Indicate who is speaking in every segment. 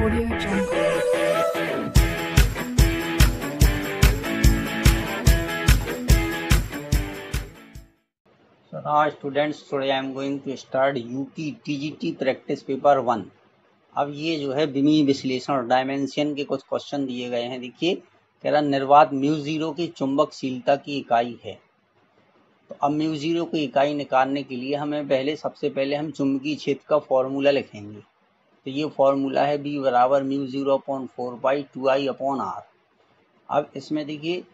Speaker 1: Audio Jungle.
Speaker 2: So now students, today I am going to start UP TGT practice paper 1। अब ये जो है विमीय विश्लेषण और डायमेंशन के कुछ क्वेश्चन दिए गए हैं। देखिए, कह रहा निर्वात म्यू0 की चुंबकशीलता की इकाई है। तो अब म्यू0 की इकाई निकालने के लिए हमें सबसे पहले हम चुंबकीय क्षेत्र का फॉर्मूला लिखेंगे। तो ये फॉर्मूला है B बराबर μ0/4π2I/r। अब इसमें देखिए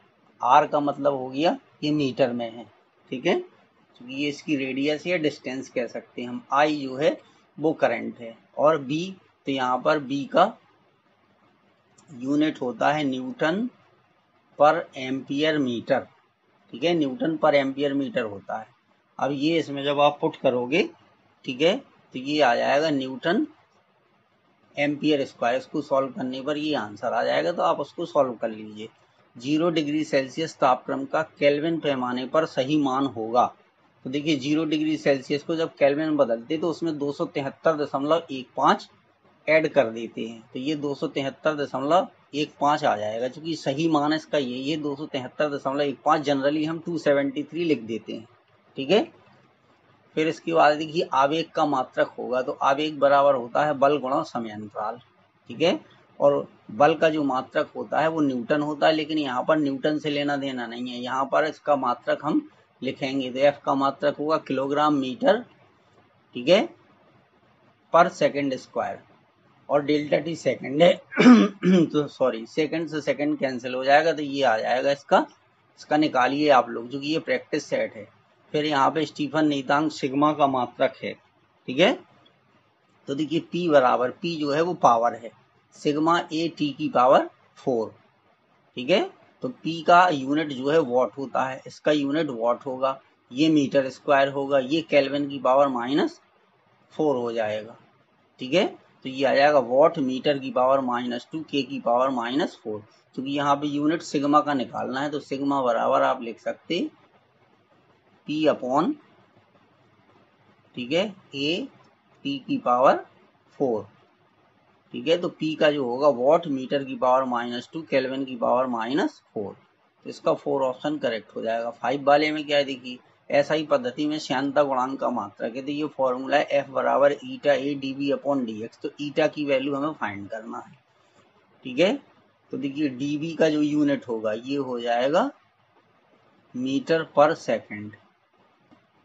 Speaker 2: r का मतलब हो गया ये मीटर में है, ठीक है, क्योंकि ये इसकी रेडियस या डिस्टेंस कह सकते हैं हम। I जो है वो करंट है और B, तो यहाँ पर B का यूनिट होता है न्यूटन पर एम्पियर मीटर, ठीक है, न्यूटन पर एम्पियर मीटर होता है। अब ये इसमें जब आप पुट करोगे, ठीक है, तो ये आ जाएगा न्यूटन एम्पियर स्क्वायर। इसको सॉल्व करने पर ये आंसर आ जाएगा, तो आप उसको सॉल्व कर लीजिए। 0 डिग्री सेल्सियस तापक्रम का केल्विन पैमाने पर सही मान होगा। तो देखिए 0 डिग्री सेल्सियस को जब केल्विन में बदलते तो उसमें 273.15 ऐड कर देते हैं, तो ये 273.15 आ जाएगा। क्योंकि सही मान इसका ये 273.15, जनरली हम 273 लिख देते हैं, ठीक है। फिर इसके बाद देखिए आवेग का मात्रक होगा, तो आवेग बराबर होता है बल गुणा समय अंतराल, ठीक है। और बल का जो मात्रक होता है वो न्यूटन होता है, लेकिन यहाँ पर न्यूटन से लेना देना नहीं है। यहाँ पर इसका मात्रक हम लिखेंगे, तो एफ का मात्रक होगा किलोग्राम मीटर, ठीक है, पर सेकंड स्क्वायर। और डेल्टा टी सेकंड है तो सॉरी, सेकंड से सेकंड कैंसिल हो जाएगा, तो ये आ जाएगा इसका निकालिए आप लोग, जो कि ये प्रैक्टिस सेट है। फिर यहाँ पे स्टीफन नीतांक सिग्मा का मात्रक है, ठीक है। तो देखिए P बराबर, P जो है वो पावर है, सिग्मा A T की पावर 4, ठीक है। तो P का यूनिट जो है वॉट होता है, इसका यूनिट वॉट होगा, ये मीटर स्क्वायर होगा, ये केल्विन की पावर -4 हो जाएगा, ठीक है। तो ये आ जाएगा वॉट मीटर की पावर -2 K की पावर -4। क्योंकि यहाँ पे यूनिट सिग्मा का निकालना है, तो सिग्मा बराबर आप लिख सकते P अपॉन, ठीक है, A T की पावर 4, ठीक है। तो P का जो होगा वॉट मीटर की पावर -2 केल्विन की पावर -4, तो इसका 4 ऑप्शन करेक्ट हो जाएगा। 5 वाले में क्या है, देखिए ऐसा ही पद्धति में श्यानता गुणांक का मात्रक है। तो ये फॉर्मूला है F बराबर ईटा A dV अपॉन dx। तो ईटा की वैल्यू हमें फाइंड करना है, ठीक है। तो देखिए dV का जो यूनिट होगा ये हो जाएगा मीटर पर सेकंड,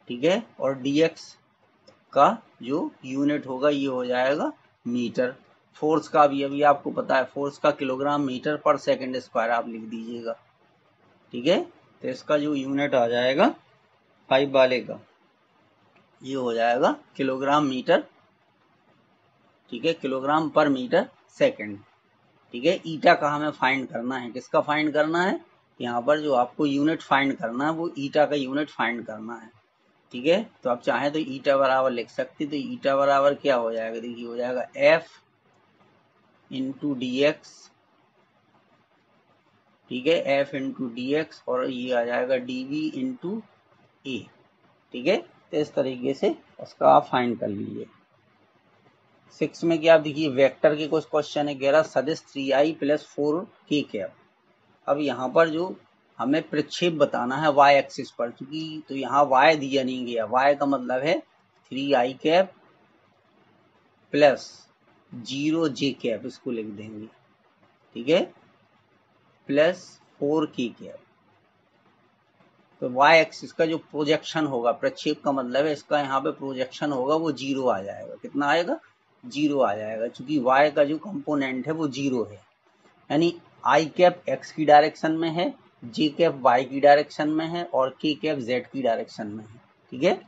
Speaker 2: ठीक है। और dx का जो यूनिट होगा ये हो जाएगा मीटर। फोर्स का भी अभी आपको पता है, फोर्स का किलोग्राम मीटर पर सेकंड स्क्वायर आप लिख दीजिएगा, ठीक है। तो इसका जो यूनिट आ जाएगा 5 वाले का, ये हो जाएगा किलोग्राम मीटर, ठीक है, किलोग्राम पर मीटर सेकंड, ठीक है। ईटा का हमें फाइंड करना है, किसका फाइंड करना है, यहाँ पर जो आपको यूनिट फाइंड करना है वो ईटा का यूनिट फाइंड करना है, ठीक है। तो आप चाहें तो ईटा बराबर लिख सकते, तो ईटा बराबर क्या हो जाएगा, देखिए हो जाएगा F इंटू dx, ठीक है, F इंटू dx, और ये आ जाएगा dV इंटू A, ठीक है। तो इस तरीके से उसका आप फाइंड कर लीजिए। 6 में क्या, देखिए वेक्टर के कुछ क्वेश्चन है, कह रहा सदिश 3i + 4k कैप। अब यहाँ पर जो हमें प्रक्षेप बताना है y एक्सिस पर, क्योंकि तो यहाँ y दिया नहीं गया, y का मतलब है 3i cap plus 0j cap, इसको लिख देंगे, ठीक है, प्लस 4k कैप। तो y एक्सिस का जो प्रोजेक्शन होगा, प्रक्षेप का मतलब है इसका यहाँ पे प्रोजेक्शन होगा वो 0 आ जाएगा। कितना आएगा, 0 आ जाएगा, क्योंकि y का जो कंपोनेंट है वो 0 है। यानी i कैप x की डायरेक्शन में है, j कैप y की डायरेक्शन में है, और k कैप z की डायरेक्शन में है, ठीक है।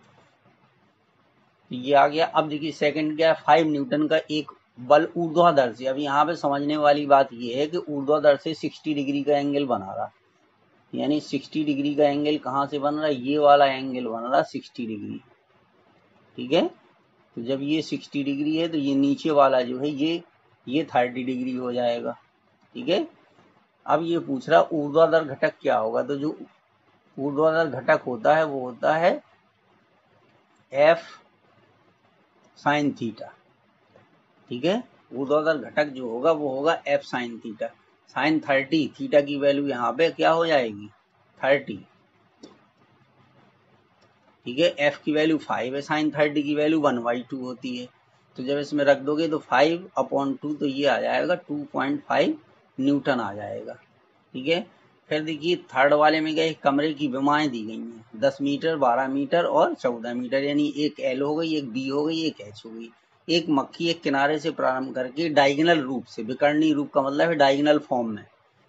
Speaker 2: ये आ गया। अब देखिए सेकंड क्या है, 5 न्यूटन का एक बल ऊर्ध्वाधर से। अब यहाँ पे समझने वाली बात ये है कि ऊर्ध्वाधर से 60 डिग्री का एंगल बना रहा, यानी 60 डिग्री का एंगल कहाँ से बन रहा है, ये वाला एंगल बन रहा 60 डिग्री, ठीक है। तो जब ये 60 डिग्री है तो ये नीचे वाला जो है ये 30 डिग्री हो जाएगा, ठीक है। अब ये पूछ रहा ऊर्ध्वाधर घटक क्या होगा, तो जो ऊर्ध्वाधर घटक होता है वो होता है F sin थीटा, ठीक है। ऊर्ध्वाधर घटक जो होगा वो होगा F sine theta. Sine 30, theta की वैल्यू यहाँ पे क्या हो जाएगी 30, ठीक है। एफ की वैल्यू 5 है, साइन 30 की वैल्यू 1/2 होती है। तो जब इसमें रख दोगे तो 5/2, तो ये आ जाएगा 2.5 न्यूटन आ जाएगा, ठीक है। फिर देखिए थर्ड वाले में क्या है, कमरे की विमाएं दी गई हैं 10 मीटर, 12 मीटर और 14 मीटर, यानी एक एल हो गई, एक बी हो गई, एक एच हो गई। एक मक्खी एक किनारे से प्रारंभ करके डायगोनल रूप से, विकर्णी रूप का मतलब है डायगोनल फॉर्म में,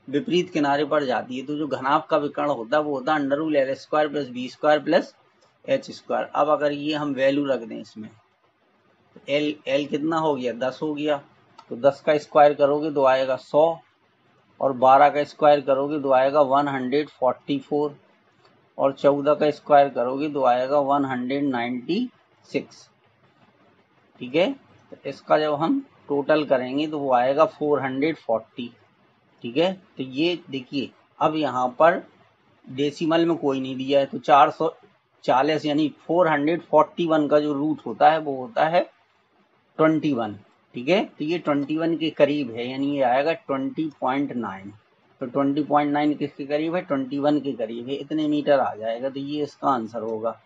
Speaker 2: विपरीत किनारे पर जाती है, तो जो घनाभ का विकर्ण होता है वो होता है √L² + B² + H²। अब अगर ये हम वैल्यू रख दें इसमें, एल कितना हो गया 10 हो गया, तो 10 का स्क्वायर करोगे तो आएगा 100, और 12 का स्क्वायर करोगे तो आएगा 144, और 14 का स्क्वायर करोगे तो आएगा 196, ठीक है। तो इसका जब हम टोटल करेंगे तो वो आएगा 440, ठीक है। तो ये देखिए अब यहाँ पर डेसिमल में कोई नहीं दिया है, तो 440 यानी 441 का जो रूट होता है वो होता है 21, ठीक है। तो ये 21 के करीब है, यानी ये आएगा 20.9। तो 20.9 किसके करीब है 21 के करीब है, इतने मीटर आ जाएगा। तो ये इसका आंसर होगा।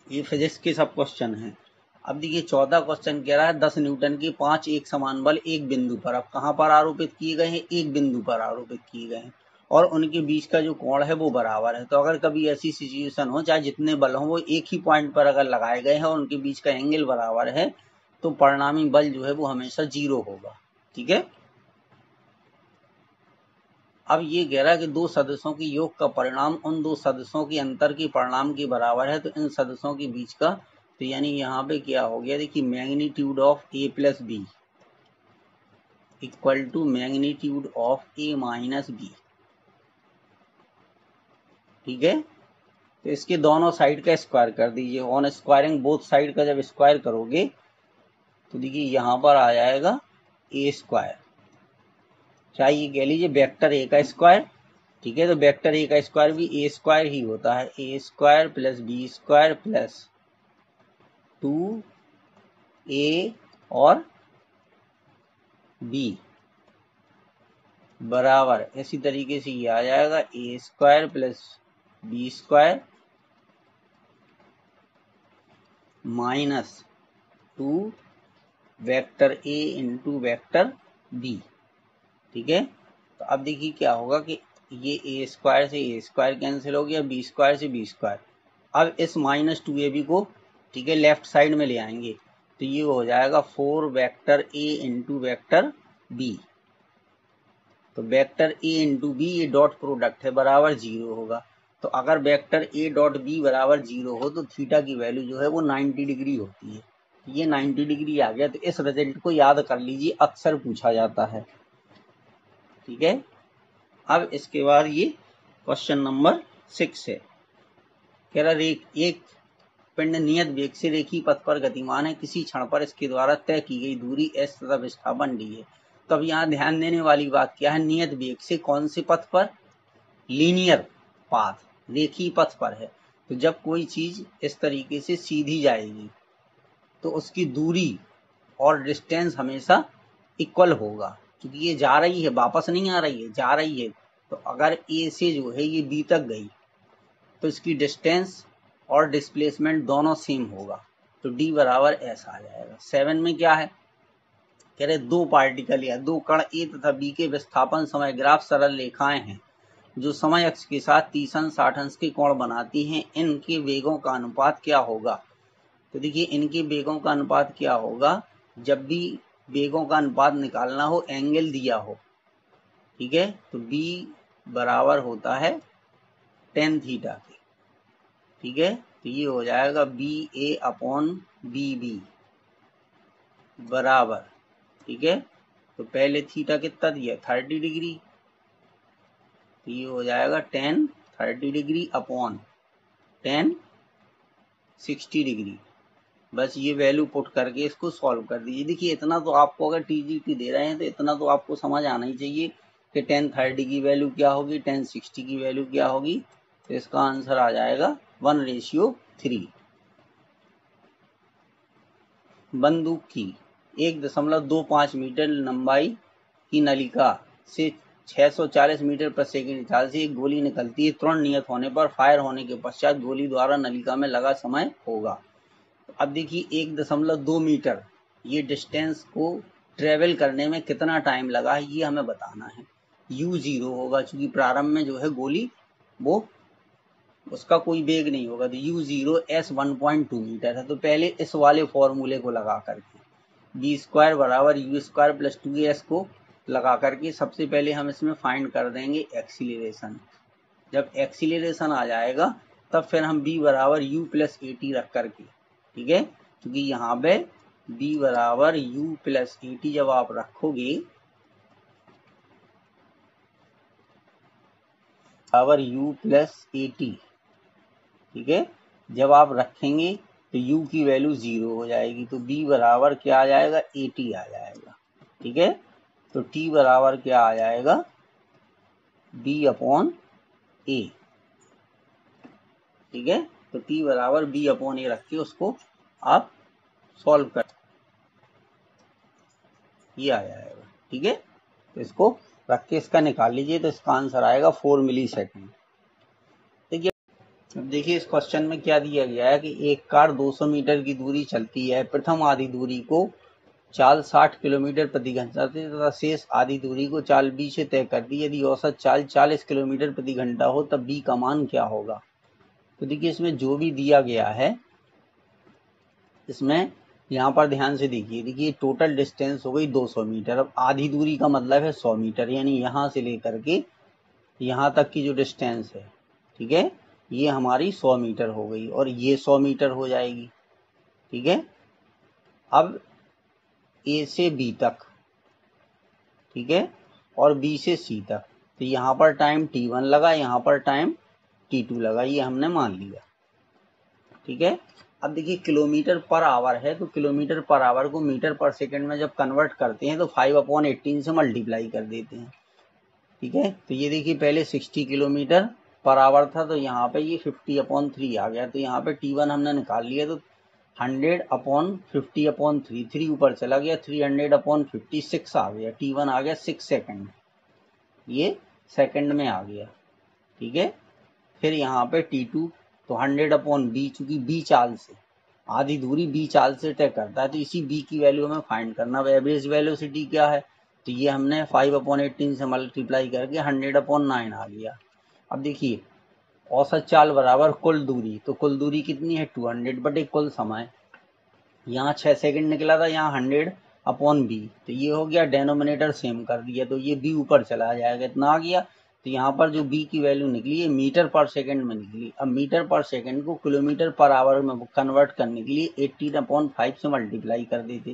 Speaker 2: ये फिजिक्स के सब क्वेश्चन हैं। अब देखिए चौथा क्वेश्चन कह रहा है 10 न्यूटन के 5 एक समान बल एक बिंदु पर, अब कहाँ पर आरोपित किए गए हैं, एक बिंदु पर आरोपित किए गए हैं, और उनके बीच का जो कोण है वो बराबर है। तो अगर कभी ऐसी सिचुएशन हो, चाहे जितने बल हो वो एक ही पॉइंट पर अगर लगाए गए हैं और उनके बीच का एंगल बराबर है, तो परिणामी बल जो है वो हमेशा 0 होगा, ठीक है। अब ये कह रहा है कि दो सदस्यों के योग का परिणाम उन दो सदस्यों के अंतर के परिणाम के बराबर है, तो इन सदस्यों के बीच का, तो यानी यहाँ पे क्या हो गया, देखिए magnitude of A + B equal to magnitude of A - B, ठीक है। तो इसके दोनों साइड का स्क्वायर कर दीजिए, ऑन स्क्वायरिंग बोथ साइड का जब स्क्वायर करोगे तो देखिए यहाँ पर आ जाएगा A², चाहे ये कह लीजिए वेक्टर A का स्क्वायर, ठीक है। तो वेक्टर A का स्क्वायर भी A² ही होता है, A² + B² + 2A और B बराबर, इसी तरीके से ये आ जाएगा A² + B² - 2 vector A × vector B, ठीक है। तो अब देखिए क्या होगा कि ये A² से A² कैंसिल हो गया, B² से B²। अब इस -2AB को, ठीक है, लेफ्ट साइड में ले आएंगे, तो ये हो जाएगा 4 वेक्टर A × वेक्टर B। तो वेक्टर A × B ये डॉट प्रोडक्ट है, बराबर 0 होगा। तो अगर वेक्टर A.B बराबर 0 हो तो थीटा की वैल्यू जो है वो 90 डिग्री होती है। ये 90 डिग्री आ गया, तो इस रिजल्ट को याद कर लीजिए, अक्सर पूछा जाता है, ठीक है। अब इसके बाद ये क्वेश्चन नंबर 6 है। कह रहा एक पिंड नियत वेग से रेखीय पथ पर गतिमान है, किसी क्षण पर इसके द्वारा तय की गई दूरी s तथा विस्थापन d है। तो अब यहाँ ध्यान देने वाली बात क्या है, नियत वेग से कौन से पथ पर, लीनियर पाथ, रेखीय पथ पर है। तो जब कोई चीज इस तरीके से सीधी जाएगी तो उसकी दूरी और डिस्टेंस हमेशा इक्वल होगा, क्योंकि ये जा रही है, वापस नहीं आ रही है, जा रही है। तो अगर A से जो है ये B तक गई तो इसकी डिस्टेंस और डिस्प्लेसमेंट दोनों सेम होगा, तो D बराबर S आ जाएगा। 7 में क्या है, कह रहे दो पार्टिकल या दो कण A तथा B के विस्थापन समय ग्राफ सरल रेखाएं हैं जो समय अक्ष के साथ 30 अंश 60 अंश के कोण बनाती हैं, इनके वेगों का अनुपात क्या होगा। तो देखिए इनके वेगों का अनुपात क्या होगा, जब भी वेगों का अनुपात निकालना हो, एंगल दिया हो, ठीक है, तो B बराबर होता है tan थीटा के, ठीक है। तो ये हो जाएगा BA/BB बराबर, ठीक है। तो पहले थीटा कितना दिया 30 डिग्री, तो ये हो जाएगा tan 30 degree upon tan 60 degree. बस ये वैल्यू पुट करके इसको सॉल्व कर दीजिए। देखिए इतना तो आपको, अगर TGT दे रहे हैं तो इतना तो आपको समझ आना ही चाहिए कि tan 30 की वैल्यू क्या होगी, tan 60 की वैल्यू क्या होगी। तो इसका आंसर आ जाएगा 1:3। बंदूक की 1.25 मीटर लंबाई की नलिका से 640 मीटर प्रति सेकंड की चाल से एक गोली निकलती है। तुरंत नियत होने पर फायर होने के पश्चात गोली द्वारा नलिका में लगा समय होगा। अब देखिए 1.2 मीटर ये डिस्टेंस को ट्रेवल करने में कितना टाइम लगा है ये हमें बताना है। u0 होगा, क्योंकि प्रारंभ में जो है गोली वो उसका कोई वेग नहीं होगा, तो u0 s 1.2 मीटर है। तो पहले इस वाले फॉर्मूले को लगा करके b² बराबर u² प्लस 2s को लगा करके सबसे पहले हम इसमें फाइंड कर देंगे एक्सीलरेशन। जब एक्सीलरेशन आ जाएगा तब फिर हम b बराबर u प्लस at रख करके, ठीक है, क्योंकि यहाँ पे b बराबर u प्लस at जब आप रखोगे बराबर u प्लस at, ठीक है, जब आप रखेंगे तो u की वैल्यू 0 हो जाएगी, तो b बराबर क्या आ जाएगा, at आ जाएगा, ठीक है। तो t बराबर क्या आ जाएगा, b/a, ठीक है। तो t बराबर b/a रख के उसको आप सॉल्व कर, ये आ जाएगा, ठीक है। तो इसको रख के इसका निकाल लीजिए, तो इसका आंसर आएगा 4 मिलीसेकंड। अब देखिए इस क्वेश्चन में क्या दिया गया है कि एक कार 200 मीटर की दूरी चलती है। प्रथम आधी दूरी को चाल 60 किलोमीटर प्रति घंटा से तथा शेष आधी दूरी को चाल b से तय कर दी। यदि औसत चाल 40 किलोमीटर प्रति घंटा हो तब b का मान क्या होगा। तो देखिए इसमें जो भी दिया गया है इसमें यहाँ पर ध्यान से देखिए टोटल डिस्टेंस हो गई 200 मीटर। अब आधी दूरी का मतलब है 100 मीटर, यानी यहाँ से लेकर के यहाँ तक की जो डिस्टेंस है, ठीक है, ये हमारी 100 मीटर हो गई और ये 100 मीटर हो जाएगी, ठीक है। अब A से B तक, ठीक है, और B से C तक, तो यहाँ पर टाइम t1 लगा, यहाँ पर टाइम t2 लगा, ये हमने मान लिया, ठीक है। अब देखिए किलोमीटर पर आवर है, तो किलोमीटर पर आवर को मीटर पर सेकंड में जब कन्वर्ट करते हैं तो 5/18 से मल्टीप्लाई कर देते हैं, ठीक है। तो ये देखिए पहले 60 किलोमीटर पर आवर था, तो यहाँ पे ये 50/3 आ गया, तो यहाँ पे t1 हमने निकाल लिया, तो 100/50/3, 3 ऊपर चला गया, 300/56 आ गया, t1 आ गया 6 सेकंड, ये सेकंड में आ गया, ठीक है। फिर यहाँ पे t2, तो 100/b, चूंकि b चाल से आधी दूरी b चाल से तय करता है, तो इसी b की वैल्यू हमें फाइंड करना। एवरेज वेलोसिटी क्या है, तो ये हमने 5/18 से मल्टीप्लाई करके 100/9 आ गया। अब देखिए औसत चाल बराबर कुल दूरी, तो कुल दूरी कितनी है 200 बटे कुल समय, यहाँ 6 सेकंड निकला था, यहाँ 100/b, तो ये हो गया, डेनोमिनेटर सेम कर दिया, तो ये b ऊपर चला जाएगा, इतना आ गया। तो यहाँ पर जो b की वैल्यू निकली है मीटर पर सेकंड में निकली। अब मीटर पर सेकंड को किलोमीटर पर आवर में कन्वर्ट करने के लिए 18/5 से मल्टीप्लाई कर देते,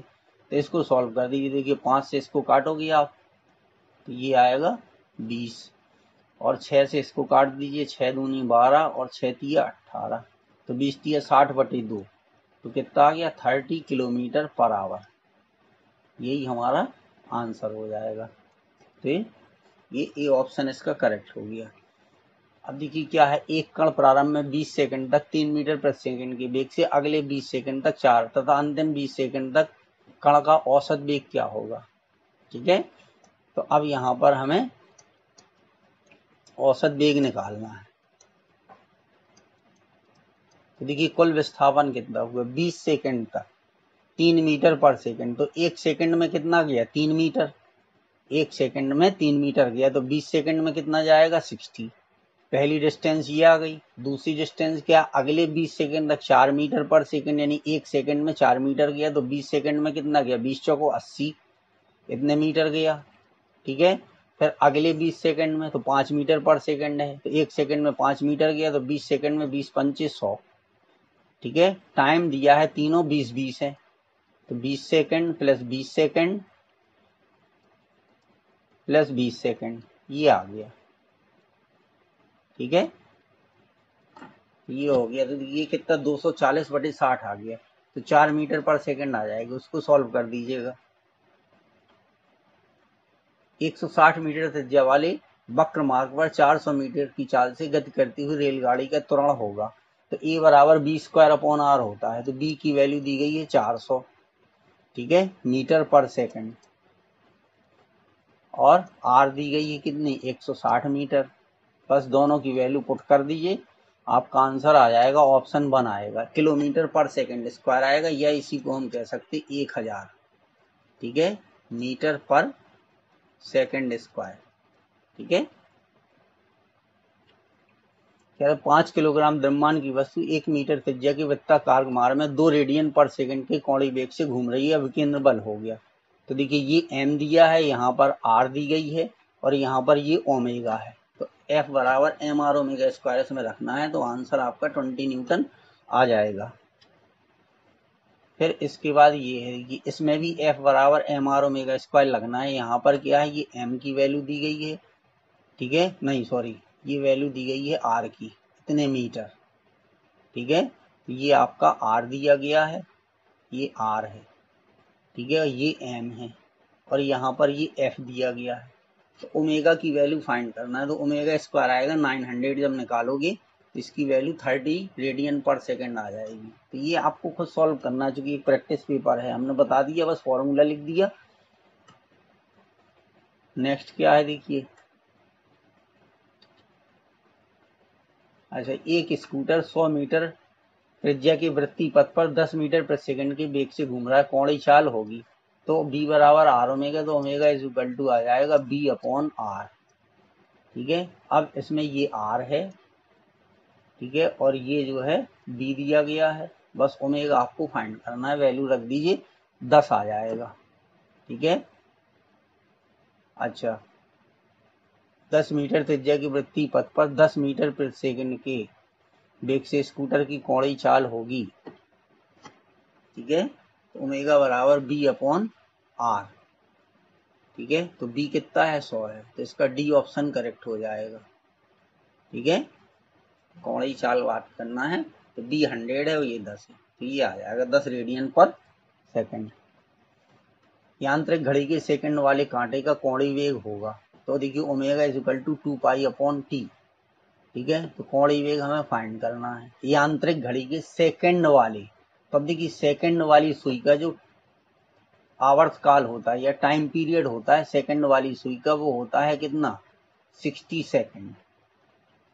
Speaker 2: तो इसको सॉल्व कर दीजिए। देखिए 5 से इसको काटोगे आप, तो ये आएगा 20, और 6 से इसको काट दीजिए, 6 दूनी 12 और 6 तिया 18, तो 20 तिया 60/2, तो कितना आ गया 30 किलोमीटर पर आवर, यही हमारा आंसर हो जाएगा। तो ये ए ऑप्शन इसका करेक्ट हो गया। अब देखिए क्या है, एक कण प्रारंभ में 20 सेकंड तक 3 मीटर प्रति सेकंड के वेग से अगले 20 सेकंड तक 4 तथा अंतिम 20 सेकंड तक कण का औसत वेग क्या होगा, ठीक है। तो अब यहाँ पर हमें औसत वेग निकालना है। तो देखिए कुल विस्थापन कितना हुआ 20 सेकंड तक 3 मीटर पर सेकंड, तो 1 सेकंड में कितना गया 3 मीटर, 1 सेकंड में 3 मीटर गया, तो 20 सेकंड में कितना जाएगा 60। पहली डिस्टेंस ये आ गई। दूसरी डिस्टेंस क्या, अगले 20 सेकंड तक 4 मीटर पर सेकंड, यानी 1 सेकंड में 4 मीटर गया, तो 20 सेकंड में कितना गया 20 चौको 80, इतने मीटर गया, ठीक है। फिर अगले 20 सेकंड में तो 5 मीटर पर सेकंड है, तो 1 सेकंड में 5 मीटर गया, तो 20 सेकंड में 20 पंचे 100, ठीक है। टाइम दिया है तीनों 20-20 है, तो 20 second plus 20 second plus 20 second, ये आ गया, ठीक है, ये हो गया। तो ये कितना 240/60 आ गया, तो 4 मीटर पर सेकंड आ जाएगा, उसको सॉल्व कर दीजिएगा। 160 मीटर त्रिज्या वाले वक्र मार्ग पर 400 मीटर की चाल से गति करती हुई रेलगाड़ी का त्वरण होगा। तो a बराबर b² अपॉन r होता है, तो b की वैल्यू दी गई है 400, ठीक है, मीटर पर सेकंड। और आर दी गई है कितनी, 160 मीटर। बस दोनों की वैल्यू पुट कर दीजिए, आपका आंसर आ जाएगा, ऑप्शन 1 आएगा, किलोमीटर पर सेकंड स्क्वायर आएगा, या इसी को हम कह सकते 1000। ठीक है, मीटर पर सेकंड स्क्वायर। ठीक है, कह रहे 5 किलोग्राम द्रव्यमान की वस्तु 1 मीटर त्रिज्या के वृत्ताकार मार्ग में 2 रेडियन पर सेकंड के कोणीय वेग से घूम रही है, विकेंद्र बल हो गया। तो देखिए ये एम दिया है, यहाँ पर आर दी गई है, और यहाँ पर ये ओमेगा है। तो एफ बराबर एम आर ओमेगा स्क्वायर इसमें रखना है, तो आंसर आपका 20 न्यूटन आ जाएगा। फिर इसके बाद ये है कि इसमें भी एफ बराबर एम आर ओमेगा स्क्वायर लगना है। यहाँ पर क्या है, ये एम की वैल्यू दी गई है, ठीक है, नहीं सॉरी, ये वैल्यू दी गई है आर की, इतने मीटर। ठीक है, तो ये आपका आर दिया गया है, ये आर है, ठीक है, ये एम है, और यहाँ पर ये एफ दिया गया है। तो ओमेगा की वैल्यू फाइंड करना है, तो ओमेगा स्क्वायर आएगा 900, जब निकालोगे तो इसकी वैल्यू 30 रेडियन पर सेकंड आ जाएगी। तो ये आपको खुद सॉल्व करना है, चूंकि एक प्रैक्टिस पेपर है, हमने बता दिया, बस फॉर्मूला लिख दिया। नेक्स्ट क्या है देखिए, अच्छा, एक स्कूटर 100 मीटर त्रिज्या के वृत्तीय पथ पर 10 मीटर प्रति सेकंड के वेग से घूम रहा है, कोणीय चाल होगी। तो b बराबर आर ओमेगा, तो ओमेगा इज इक्वल टू आ जाएगा b अपॉन आर। ठीक है, अब इसमें ये आर है, ठीक है, और ये जो है b दिया गया है, बस ओमेगा आपको फाइंड करना है, वैल्यू रख दीजिए, 10 आ जाएगा। ठीक है, अच्छा, 10 मीटर त्रिज्या की वृत्तीय पथ पर 10 मीटर प्रति सेकंड के वेग से स्कूटर की कोणीय चाल होगी। ठीक है, तो ओमेगा बराबर b अपॉन आर। ठीक है, तो b कितना है, 100 है, तो इसका डी ऑप्शन करेक्ट हो जाएगा। ठीक है, कोणीय चाल बात करना है, तो b 100 है और ये 10 है, तो ये आ जाएगा 10 रेडियन पर सेकंड। यांत्रिक घड़ी के सेकंड वाले कांटे का कोणीय वेग होगा, तो देखिए omega is equal to 2 pi upon T. ठीक है, तो कोणीय वेग हमें फाइंड करना है, यांत्रिक घड़ी के सेकंड वाले। तो अब देखिए सेकंड वाली सुई का जो आवर्त काल होता है या टाइम पीरियड होता है सेकंड वाली सुई का, वो होता है कितना, 60 सेकंड।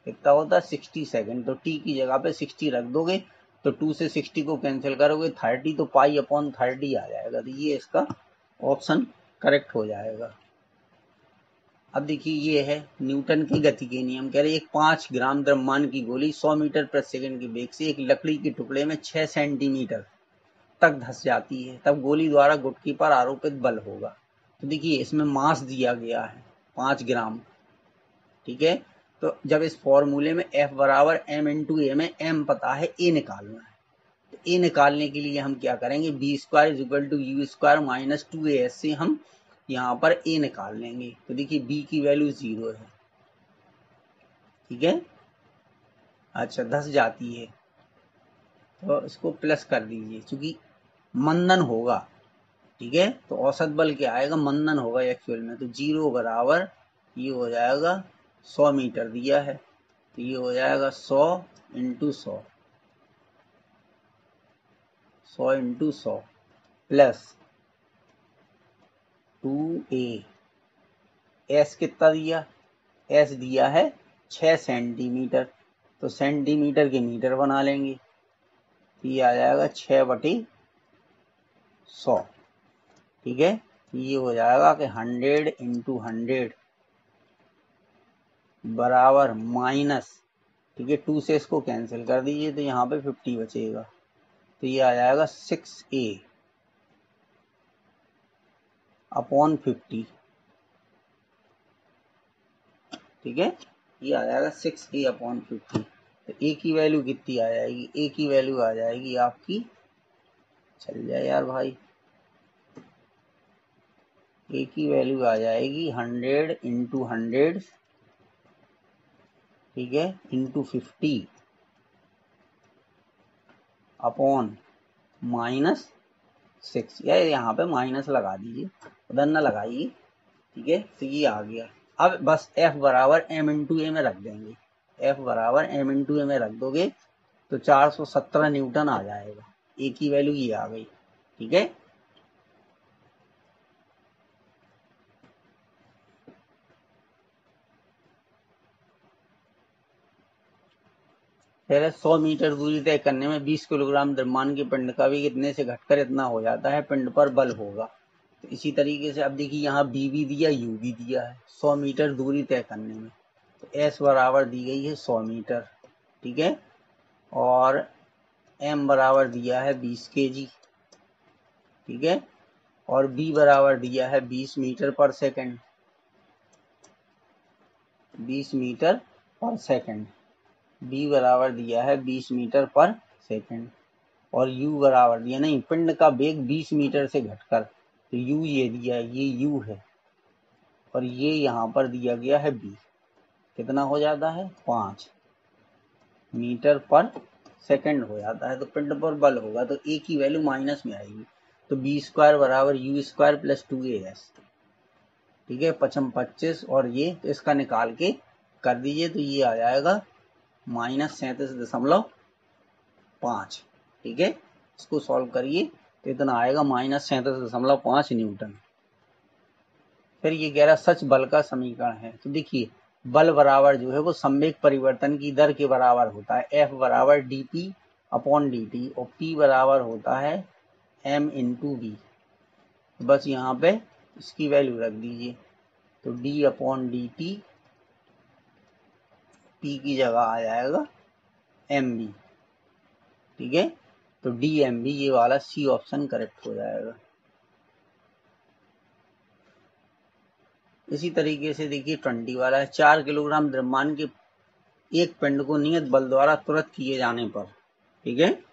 Speaker 2: कितना होता है, 60 सेकंड। तो टी की जगह पे 60 रख दोगे, तो 2 से 60 को कैंसिल करोगे 30, तो पाई अपॉन 30 आ जाएगा। तो ये इसका ऑप्शन करेक्ट हो जाएगा। अब देखिए ये है न्यूटन की गति के नियम, कह रहे एक 5 ग्राम द्रव्यमान की गोली 100 मीटर प्रति सेकंड के वेग से एक लकड़ी के टुकड़े में 6 सेंटीमीटर तक धंस जाती है, तब गोली द्वारा गुटकी पर आरोपित बल होगा। तो देखिए इसमें मास दिया गया है 5 ग्राम। ठीक है, तो जब इस फॉर्मूले में F बराबर m इंटू ए में m पता है, a निकालना है, तो a निकालने के लिए हम क्या करेंगे, B square is equal to u square minus 2as से हम यहाँ पर a निकाल लेंगे। तो देखिए b की वैल्यू 0 है। ठीक है, अच्छा, धंस जाती है, तो इसको प्लस कर दीजिए, क्योंकि मंदन होगा। ठीक है, तो औसत बल क्या आएगा, मंदन होगा एक्चुअल में। तो 0 बराबर ये हो जाएगा 100 मीटर दिया है, तो ये हो जाएगा 100 into 100, 100 into 100 plus 2a। S कितना दिया, एस दिया है 6 सेंटीमीटर, तो सेंटीमीटर के मीटर बना लेंगे, तो ये आ जाएगा 6/100। ठीक है, ये हो जाएगा कि 100 इंटू 100 बराबर माइनस, ठीक है, 2 से इसको कैंसिल कर दीजिए, तो यहाँ पे 50 बचेगा, तो ये आ जाएगा 6a अपॉन 50। ठीक है, ये आ जाएगा 6a अपॉन 50। तो a की वैल्यू कितनी आ जाएगी, a की वैल्यू आ जाएगी आपकी, चल जाए यार भाई, a की वैल्यू आ जाएगी 100 इंटू 100, ठीक है, इंटू 50 अपॉन माइनस 6, या यहाँ पे माइनस लगा दीजिए, उधर न लगाइए। ठीक है, तो ये आ गया। अब बस F बराबर m इंटू ए में रख देंगे, F बराबर m इंटू ए में रख दोगे तो 417 न्यूटन आ जाएगा, ए की वैल्यू ये आ गई। ठीक है, फिर 100 मीटर दूरी तय करने में 20 किलोग्राम द्रव्यमान के पिंड का वेग इतने से घटकर इतना हो जाता है, पिंड पर बल होगा। तो इसी तरीके से अब देखिए यहाँ बी भी दिया, यू भी दिया है 100 मीटर दूरी तय करने में। तो एस बराबर दी गई है 100 मीटर, ठीक है, और एम बराबर दिया है 20 kg, ठीक है, और बी बराबर दिया है 20 मीटर पर सेकंड, 20 मीटर पर सेकंड, बी बराबर दिया है 20 मीटर पर सेकंड, और यू बराबर दिया नहीं, पिंड का वेग 20 मीटर से घटकर, तो यू ये दिया है, ये यू है, और ये यहाँ पर दिया गया है बी, कितना हो जाता है 5 मीटर पर सेकंड हो जाता है। तो पिंड पर बल होगा तो ए की वैल्यू माइनस में आएगी, तो बी स्क्वायर बराबर यू स्क्वायर प्लस 2as, ठीक है, 25 और ये, तो इसका निकाल के कर दीजिए, तो ये आ जाएगा -37.5, ठीक है, इसको सॉल्व करिए तो इतना आएगा -37.5 न्यूटन। फिर ये कह रहा सच बल का समीकरण है, तो देखिए बल बराबर जो है वो संवेग परिवर्तन की दर के बराबर होता है, F बराबर dp/dt, और P बराबर होता है m इंटू बी। बस यहाँ पे इसकी वैल्यू रख दीजिए, तो d/dt P की जगह आ जाएगा mb, ठीक है, तो dmb ये वाला सी ऑप्शन करेक्ट हो जाएगा। इसी तरीके से देखिए 20 वाला है, 4 किलोग्राम द्रव्यमान के एक पिंड को नियत बल द्वारा तुरंत किए जाने पर, ठीक है,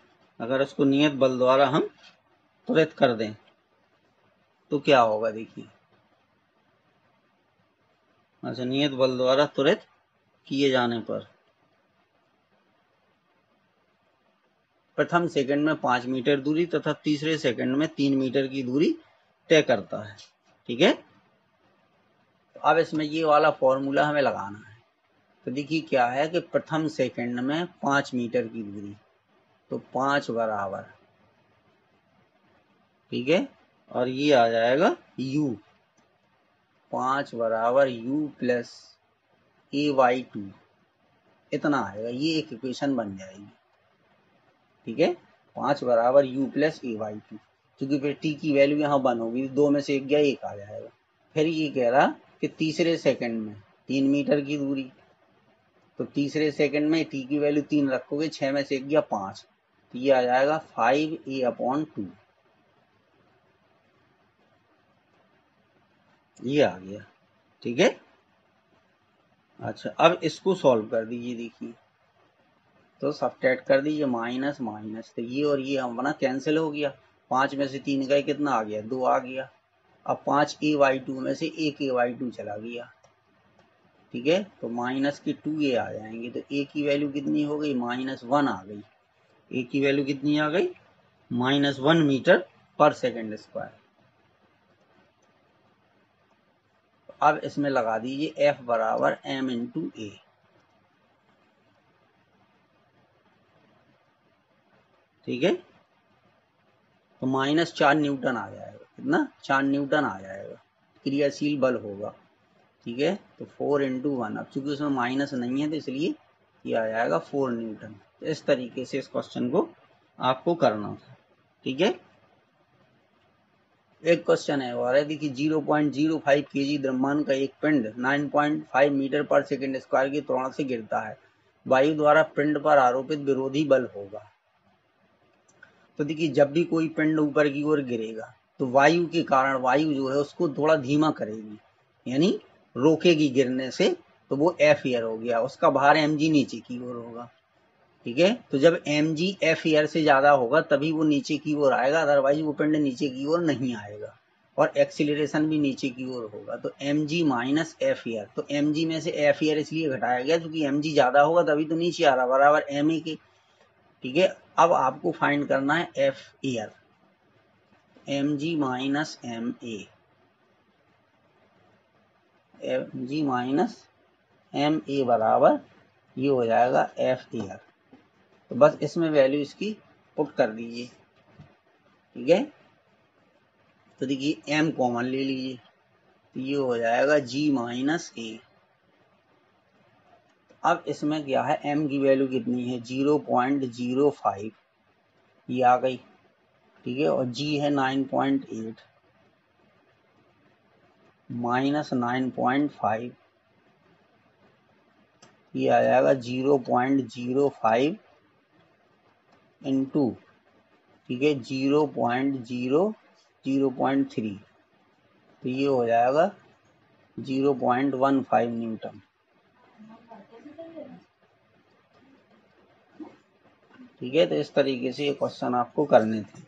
Speaker 2: अगर उसको नियत बल द्वारा हम तुरंत कर दें तो क्या होगा, देखिए, अच्छा, नियत बल द्वारा तुरंत किए जाने पर प्रथम सेकंड में 5 मीटर दूरी तथा तीसरे सेकंड में 3 मीटर की दूरी तय करता है, ठीक है। तो अब इसमें ये वाला फॉर्मूला हमें लगाना है, तो देखिए क्या है कि प्रथम सेकंड में 5 मीटर की दूरी, तो 5 बराबर, ठीक है, और ये आ जाएगा u, 5 बराबर u प्लस a/2, इतना आएगा, ये एक इक्वेशन बन जाएगी, ठीक है, 5 बराबर u प्लस a/2, क्योंकि फिर t की वैल्यू यहाँ 1 होगी, 2 में से 1 गया, 1 आ जाएगा। फिर ये कह रहा कि तीसरे सेकंड में 3 मीटर की दूरी, तो तीसरे सेकंड में t की वैल्यू 3 रखोगे, 6 में से 1 गया 5, तो ये आ जाएगा 5a/2, ये आ गया, ठीक है। अच्छा, अब इसको सॉल्व कर दीजिए, देखिए, तो सब्ट्रैक्ट कर दीजिए, माइनस माइनस, तो ये और ये हमारा कैंसिल हो गया, 5 में से 3 गए, कितना आ गया, 2 आ गया। अब 5a/2 में से 1a/2 चला गया, ठीक है, तो माइनस के 2a आ जाएंगे, तो a की वैल्यू कितनी हो गई, -1 आ गई, a की वैल्यू कितनी आ गई, -1 मीटर पर सेकंड स्क्वायर। अब इसमें लगा दीजिए F बराबर m इंटू ए, ठीक है, तो -4 न्यूटन आ जाएगा, कितना, 4 न्यूटन आ जाएगा, क्रियाशील बल होगा, ठीक है, तो 4 इंटू 1, अब चूंकि उसमें माइनस नहीं है तो इसलिए ये आ जाएगा 4 न्यूटन। तो इस तरीके से इस क्वेश्चन को आपको करना था, ठीक है। एक क्वेश्चन है और है, देखिए 0.05 kg द्रव्यमान का एक पिंड 9.5 मीटर पर सेकंड स्क्वायर की त्वरण से गिरता है, वायु द्वारा पिंड पर आरोपित विरोधी बल होगा। तो देखिए जब भी कोई पिंड ऊपर की ओर गिरेगा तो वायु के कारण वायु जो है उसको थोड़ा धीमा करेगी, यानी रोकेगी गिरने से, तो वो एफ एयर हो गया, उसका भार mg नीचे की ओर होगा, ठीक है, तो जब mg एफ एयर से ज्यादा होगा तभी वो नीचे की ओर आएगा, अदरवाइज वो पिंड नीचे की ओर नहीं आएगा, और एक्सीलरेशन भी नीचे की ओर होगा, तो mg माइनस एफ एयर, तो mg में से एफ एयर इसलिए घटाया गया क्योंकि mg ज्यादा होगा तभी तो नीचे आ रहा, बराबर ma के, ठीक है। अब आपको फाइंड करना है F air, mg minus M A बराबर ये हो जाएगा एफ एयर, तो बस इसमें वैल्यू इसकी पुट कर दीजिए, ठीक है, तो देखिए m कॉमन ले लीजिए, तो ये हो जाएगा g माइनस ए। अब इसमें क्या है, m की वैल्यू कितनी है 0.05, ये आ गई, ठीक है, और g है 9.8 माइनस 9.5, ये आ जाएगा 0.05 इंटू, ठीक है, 0.3, तो ये हो जाएगा 0.15 न्यूटन। ठीक है, तो इस तरीके से ये क्वेश्चन आपको करने थे।